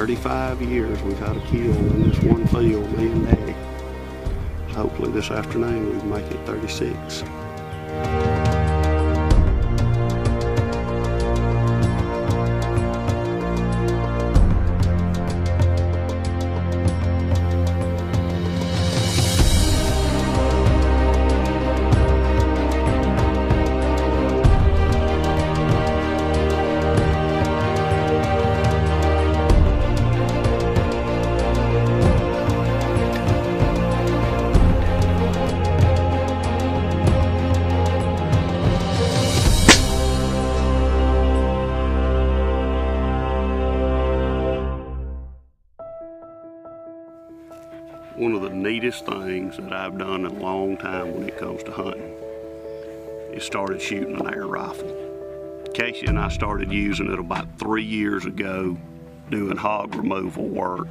35 years we've had a kill in this one field, me and Daddy. Hopefully this afternoon we can make it 36. One of the neatest things that I've done in a long time when it comes to hunting is started shooting an air rifle. Casey and I started using it about 3 years ago doing hog removal work,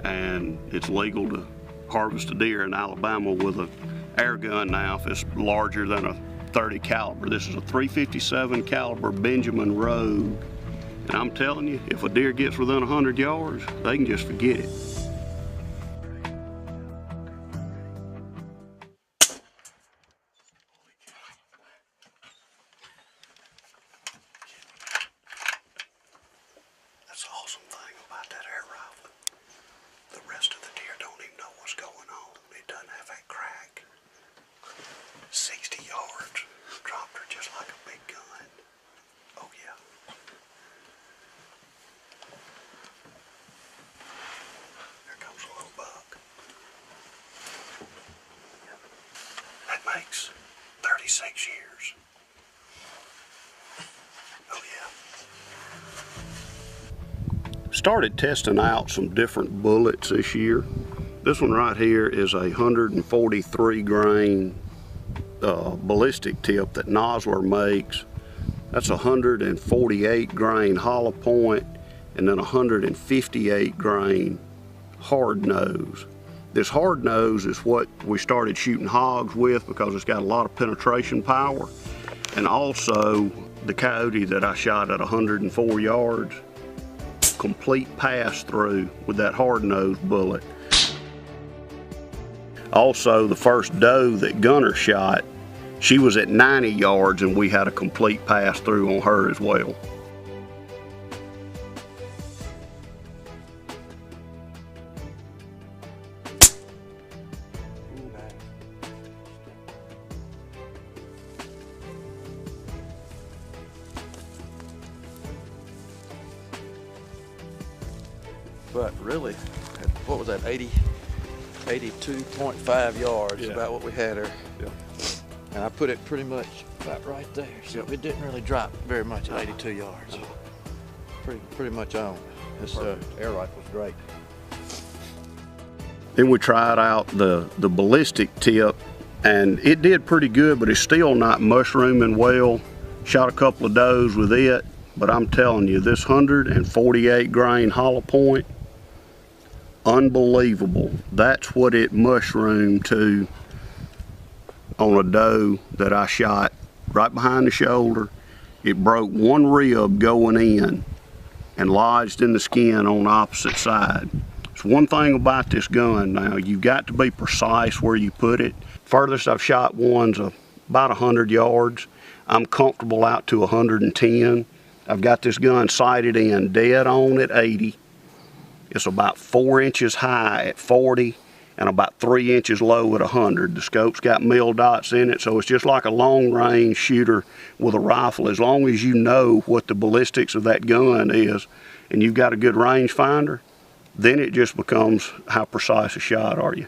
and it's legal to harvest a deer in Alabama with an air gun now if it's larger than a 30 caliber. This is a 357 caliber Benjamin Rogue, and I'm telling you, if a deer gets within 100 yards, they can just forget it. That's the awesome thing about that air rifle. The rest of the deer don't even know what's going on. It doesn't have that crack. 60 yards. Dropped her just like a big gun. Oh yeah. There comes a little buck. That makes 36 years. Oh yeah. Started testing out some different bullets this year. This one right here is a 143 grain ballistic tip that Nosler makes. That's 148 grain hollow point and then 158 grain hard nose. This hard nose is what we started shooting hogs with because it's got a lot of penetration power, and also the coyote that I shot at 104 yards, complete pass through with that hard nose bullet. Also, the first doe that Gunner shot, she was at 90 yards and we had a complete pass through on her as well. But really, what was that, 82.5 yards, Yeah. about what we had her. Yeah. And I put it pretty much about right there, so it didn't really drop very much at 82 yards. Pretty much on. This air rifle's great. Then we tried out the ballistic tip, and it did pretty good, but it's still not mushrooming well. Shot a couple of does with it, but I'm telling you, this 148 grain hollow point, unbelievable. That's what it mushroomed to on a doe that I shot right behind the shoulder. It broke one rib going in and lodged in the skin on the opposite side. It's one thing about this gun now, you've got to be precise where you put it. Furthest I've shot one's about 100 yards. I'm comfortable out to 110. I've got this gun sighted in dead on at 80. It's about 4 inches high at 40 and about 3 inches low at 100. The scope's got mil dots in it, so it's just like a long range shooter with a rifle. As long as you know what the ballistics of that gun is and you've got a good range finder, then it just becomes how precise a shot are you.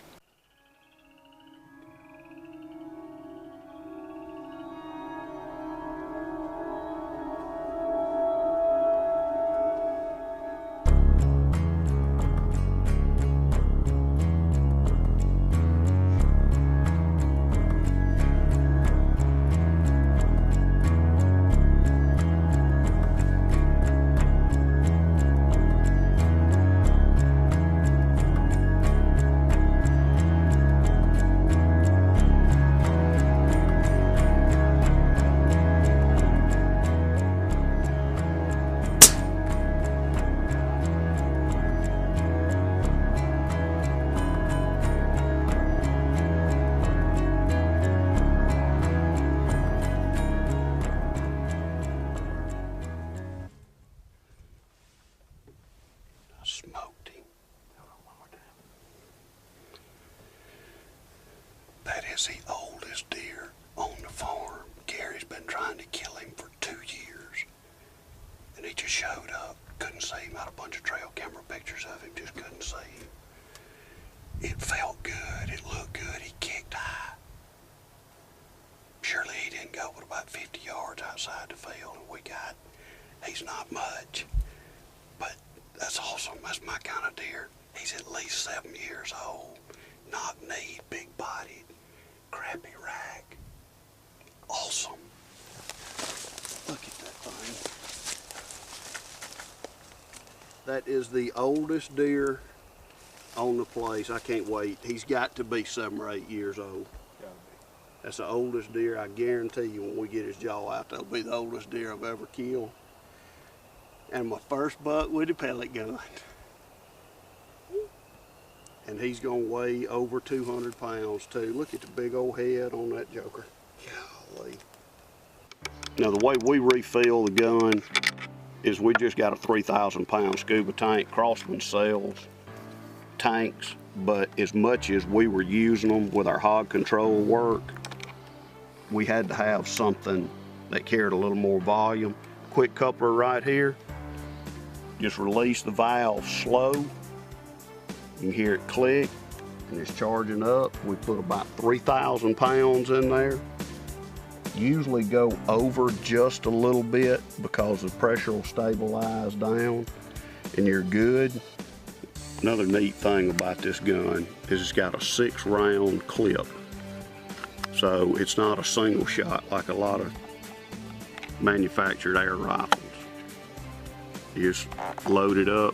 is the oldest deer on the farm. Gary's been trying to kill him for 2 years. And he just showed up. Couldn't see him. Had a bunch of trail camera pictures of him. Just couldn't see him. It felt good. It looked good. He kicked high. Surely he didn't go but about 50 yards outside the field. And we got, he's not much. But that's awesome. That's my kind of deer. He's at least 7 years old. Knock-kneed, big-bodied, crappy rack. Awesome. Look at that thing. That is the oldest deer on the place. I can't wait. He's got to be 7 or 8 years old. That's the oldest deer. I guarantee you when we get his jaw out, that'll be the oldest deer I've ever killed. And my first buck with a pellet gun. And he's gonna weigh over 200 pounds too. Look at the big old head on that joker. Golly. Now the way we refill the gun is we just got a 3,000 pound scuba tank. Crossman sells tanks, but as much as we were using them with our hog control work, we had to have something that carried a little more volume. Quick coupler right here. Just release the valve slow. You can hear it click, and it's charging up. We put about 3,000 pounds in there. Usually go over just a little bit because the pressure will stabilize down, and you're good. Another neat thing about this gun is it's got a 6-round clip. So it's not a single shot like a lot of manufactured air rifles. You just load it up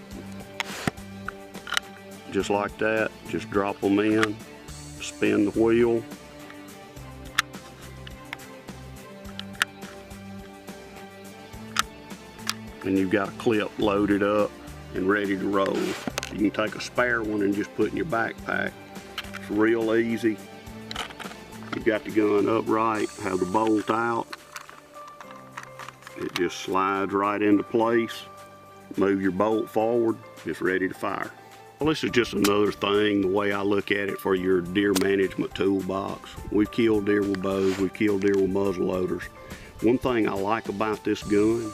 just like that, just drop them in, spin the wheel, and you've got a clip loaded up and ready to roll. You can take a spare one and just put in your backpack. It's real easy. You've got the gun upright, have the bolt out. It just slides right into place. Move your bolt forward, it's ready to fire. Well, this is just another thing, the way I look at it, for your deer management toolbox. We've killed deer with bows, we've killed deer with muzzle loaders. One thing I like about this gun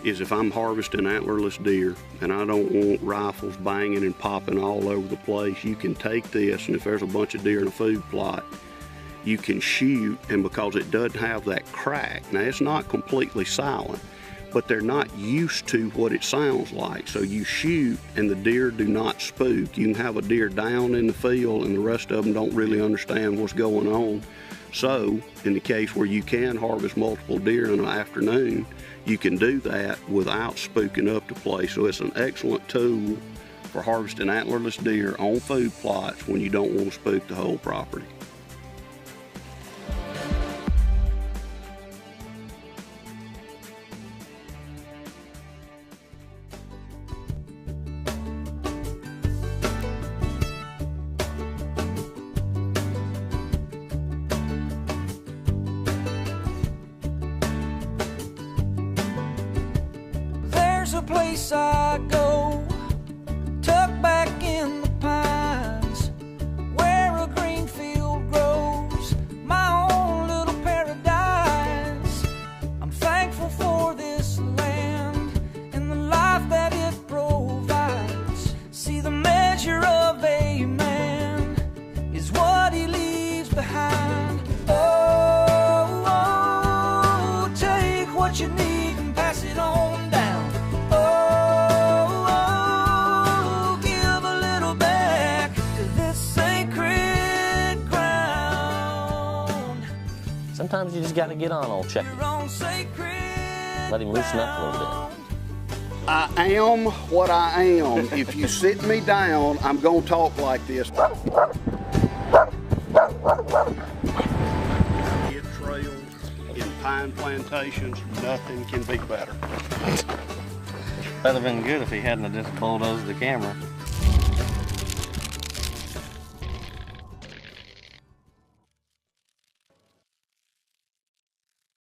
is if I'm harvesting antlerless deer and I don't want rifles banging and popping all over the place, you can take this, and if there's a bunch of deer in a food plot, you can shoot, and because it doesn't have that crack, now it's not completely silent, but they're not used to what it sounds like. So you shoot and the deer do not spook. You can have a deer down in the field and the rest of them don't really understand what's going on. So in the case where you can harvest multiple deer in an afternoon, you can do that without spooking up the place. So it's an excellent tool for harvesting antlerless deer on food plots when you don't want to spook the whole property. There's a place I go, tucked back in the pines, where a green field grows, my own little paradise. I'm thankful for this land and the life that it provides. See, the measure of a man is what he leaves behind. Oh, oh, take what you need and pass it on down. Sometimes you just got to get on old Chucky. Let him loosen up a little bit. I am what I am. If you sit me down, I'm going to talk like this. In trails, in pine plantations, nothing can be better. That'd have been good if he hadn't just bulldozed the camera.